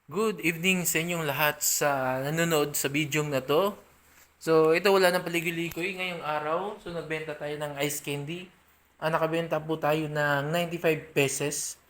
Good evening sa inyong lahat sa nanonood sa video na to. So, ito wala nang paligoy-ligoy ngayong araw. So, nagbenta tayo ng ice candy. Nakabenta po tayo ng 95 pesos.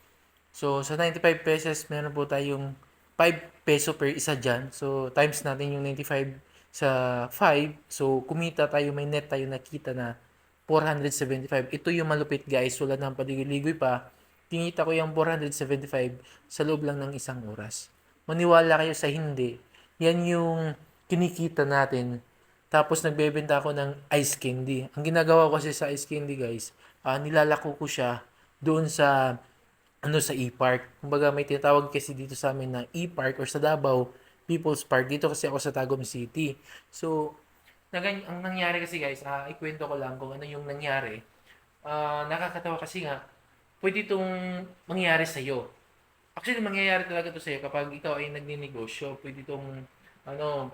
So, sa 95 pesos, meron po tayong 5 peso per isa dyan. So, times natin yung 95 sa 5. So, kumita tayo, may net tayo nakita na 475. Ito yung malupit guys. Wala nang paligoy-ligoy pa. Kinita ko yung 475 sa loob lang ng isang oras. Maniwala kayo sa hindi. Yan yung kinikita natin. Tapos nagbebenta ako ng ice candy. Ang ginagawa ko kasi sa ice candy guys, nilalako ko siya doon sa sa e-park. Kumbaga may tinatawag kasi dito sa amin na e-park or sa Davao, People's Park. Dito kasi ako sa Tagum City. So, ang nangyari kasi guys, ikwento ko lang kung ano yung nangyari. Nakakatawa kasi nga, pwede itong mangyari sa'yo. Actually, mangyayari talaga to sa'yo kapag ikaw ay nagninegosyo. Pwede itong, ano,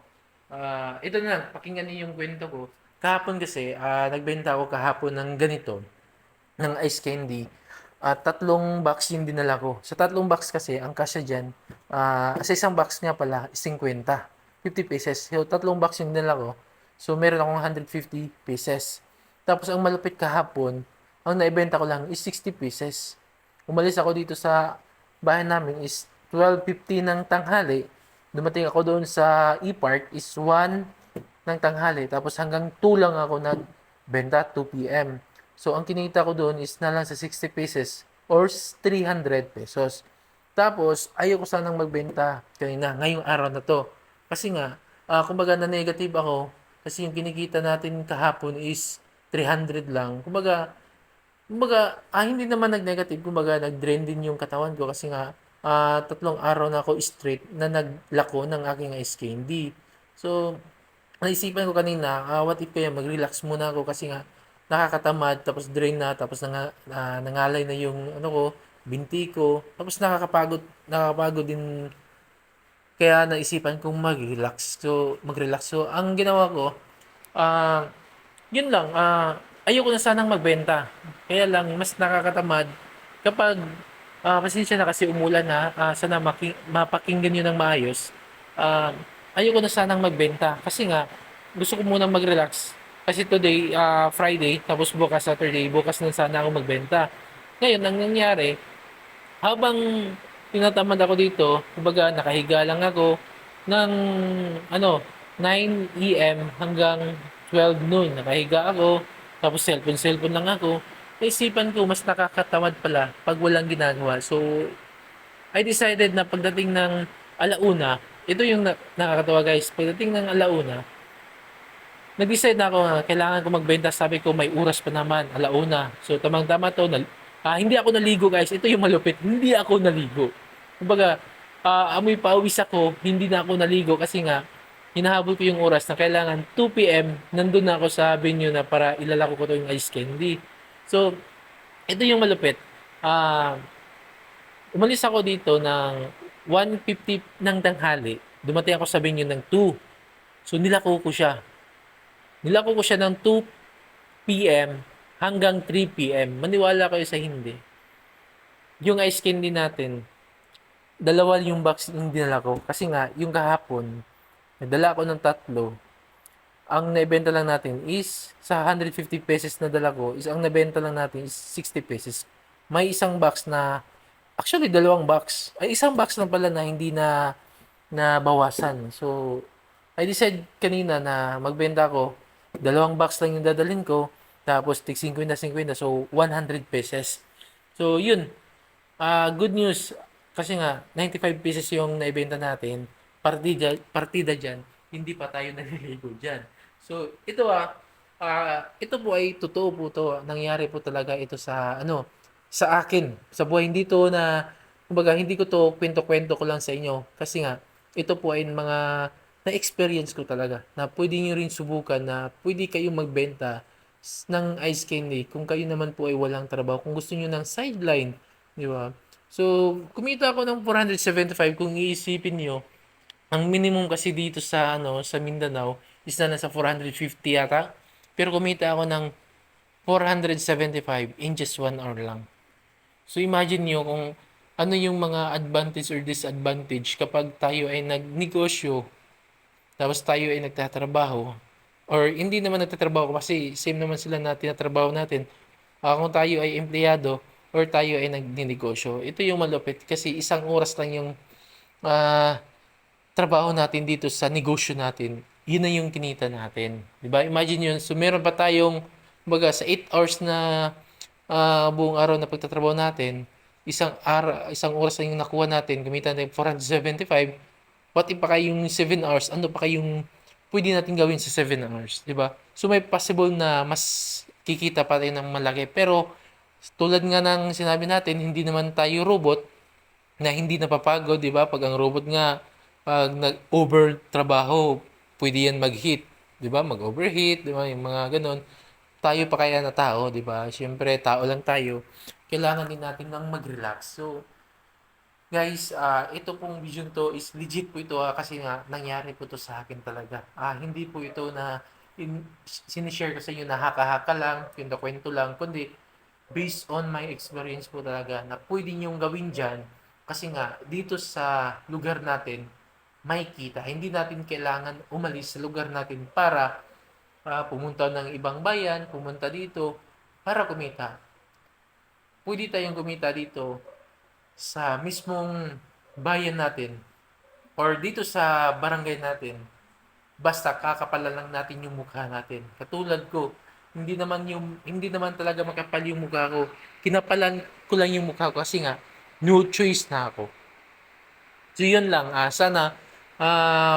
ito na lang, pakinggan niyo yung kwento ko. Kahapon kasi, nagbenta ako kahapon ng ganito, ng ice candy. At tatlong box yung dinala ko. Sa tatlong box kasi, ang kasya dyan, sa isang box nga pala, is 50. 50 pieces. So, tatlong box yung dinala ko. So, meron akong 150 pieces. Tapos, ang malupit kahapon, ang naibenta ko lang is 60 pieces. Umalis ako dito sa bahay namin is 12:50 ng tanghali. Dumating ako doon sa e-park is 1 ng tanghali. Tapos hanggang 2 lang ako nagbenta, 2 p.m. So, ang kinita ko doon is na lang sa 60 pieces or 300 pesos. Tapos, ayoko sanang magbenta kanina, ngayong araw na to. Kasi nga, kumbaga na negative ako kasi yung kinikita natin kahapon is 300 lang. Kumbaga, hindi naman nag-negative, kumbaga nag-drain din yung katawan ko kasi nga 3 araw na ako straight na naglako ng aking ice candy. So, naisipan ko kanina, what if kaya mag-relax muna ako kasi nga nakakatamad, tapos drain na, tapos nangalay na yung ano ko, binti ko, tapos nakakapagod din kaya naisipan kong mag-relax. So, mag-relax. So, ang ginawa ko, ah, yun lang, ayoko na sanang magbenta. Kaya lang, mas nakakatamad kapag, pasensya na kasi umulan na, sana mapakinggan nyo ng maayos. Ah, ayoko na sanang magbenta kasi nga, gusto ko munang mag-relax. Kasi today, Friday, tapos bukas Saturday, bukas na sana ako magbenta. Ngayon, ang nangyari, habang tinatamad ako dito, kumbaga nakahiga lang ako ng ano, 9 AM hanggang 12 noon. Nakahiga ako, tapos cellphone lang ako. Naisipan ko mas nakakatamad pala pag walang ginagawa. So, I decided na pagdating ng alauna, ito yung nakakatawa guys, pagdating ng alauna, nag-decide na ako na kailangan ko magbenta. Sabi ko may oras pa naman, alauna. So tamang-tama to. Hindi ako naligo guys. Ito yung malupit. Hindi ako naligo. Kumbaga, amoy pawis ako. Hindi na ako naligo kasi nga hinahabol ko yung oras na kailangan 2 p.m. Nandun na ako sa venue na para ilalako ko to yung ice candy. So, ito yung malupit. Ah, umalis ako dito ng 1:50 ng tanghali. Dumating ako sa venue ng 2. So, nilako ko siya. Nilako ko siya ng 2 p.m. hanggang 3 p.m. Maniwala kayo sa hindi. Yung ice candy natin, dalawa yung box yung dinala ko. Kasi nga, yung kahapon, nagdala ko ng tatlo. Ang naibenta lang natin is, sa 150 pesos na dala ko, is ang nabenta lang natin is 60 pesos. May isang box na, actually dalawang box. Ay, isang box lang pala na hindi na bawasan. So, I decide kanina na magbenta ko. Dalawang box lang yung dadalhin ko. Tapos, tig 50-50. So, 100 pesos. So, yun. Good news. Kasi nga, 95 pesos yung naibenta natin. Partida dyan. Hindi pa tayo naliligo dyan. So, ito po ay totoo po to. Nangyari po talaga ito sa akin. Sa buhay. Hindi to na, kumbaga, hindi ko to kwento-kwento ko lang sa inyo. Kasi nga, ito po ay mga na-experience ko talaga na pwede nyo rin subukan na pwede kayong magbenta ng ice candy kung kayo naman po ay walang trabaho. Kung gusto nyo ng sideline, di ba? So, kumita ako ng 475 kung iisipin nyo. Ang minimum kasi dito sa Mindanao is na nasa 450 yata. Pero kumita ako ng 475 in just 1 hour lang. So, imagine nyo kung ano yung mga advantage or disadvantage kapag tayo ay nagnegosyo, tapos tayo ay nagtatrabaho, or hindi naman nagtatrabaho kasi same naman sila na tinatrabaho natin. Kung tayo ay empleyado or tayo ay nagnenegosyo, ito yung malupit kasi isang oras lang yung ah, trabaho natin dito sa negosyo natin. Yun na yung kinita natin. 'Di ba? Imagine yun. So meron pa tayong baga sa 8 hours na buong araw na pagtatrabaho natin, isang oras lang yung nakuha natin, kumita natin 475. What if pa kayong 7 hours, ano pa kayong pwede natin gawin sa 7 hours, 'di ba? So may possible na mas kikita pa tayo ng malaki. Pero tulad nga ng sinabi natin, hindi naman tayo robot na hindi napapagod, 'di ba? Pag ang robot nga pag nag-over trabaho, pwede yan mag-heat, 'di ba? Mag-overheat, 'di ba? Yung mga ganun. Tayo pa kaya na tao, 'di ba? Siyempre, tao lang tayo. Kailangan din natin ng mag-relax. So, guys, ito pong vision to is legit po ito kasi nga nangyari po to sa akin talaga. Hindi po ito na sinishare ko sa inyo na haka-haka lang, kwento lang, kundi based on my experience po talaga na pwede niyong gawin dyan kasi nga dito sa lugar natin may kita. Hindi natin kailangan umalis sa lugar natin para pumunta ng ibang bayan, pumunta dito para kumita. Pwede tayong kumita dito sa mismong bayan natin or dito sa barangay natin. Basta kakapalan lang natin yung mukha natin. Katulad ko, hindi naman talaga makapal yung mukha ko. Kinapalan ko lang yung mukha ko kasi nga no choice na ako. So yun lang, sana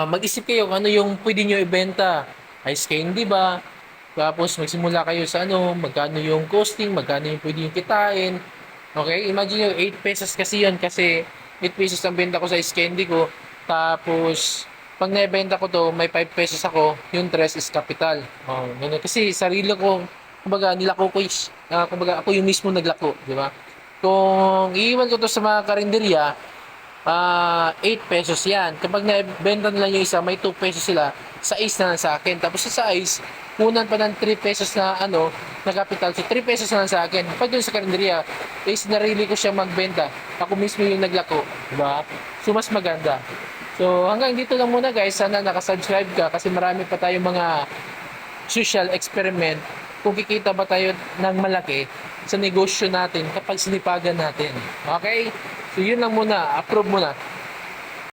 mag-isip kayo kung ano yung pwede nyo ibenta. Ice candy ba? Tapos magsimula kayo sa magkano yung costing, magkano yung pwede yung kitain. Okay, imagine nyo, 8 pesos kasi yun kasi 8 pesos ang benta ko sa ice candy ko. Tapos, pag naibenta ko to, may 5 pesos ako, yung 3 is capital. Ganun. Kasi sarili ko, kumbaga, nilako ko kumbaga, ako yung mismo naglako, di ba? Kung iiwan ko to sa mga karinderya, 8 pesos yan. Kapag naibenta nila yung isa, may 2 pesos sila. Sa ice na lang sa akin. Tapos sa ice, kunan pa ng 3 pesos na na capital. So 3 pesos na lang sa akin. Pag doon sa karinderya, is narili ko siya magbenta. Ako mismo yung naglako. Diba? So mas maganda. So hanggang dito lang muna guys. Sana nakasubscribe ka kasi marami pa tayong mga social experiment kung kikita ba tayo ng malaki sa negosyo natin kapag sinipagan natin. Okay? So yun lang muna. Approve muna.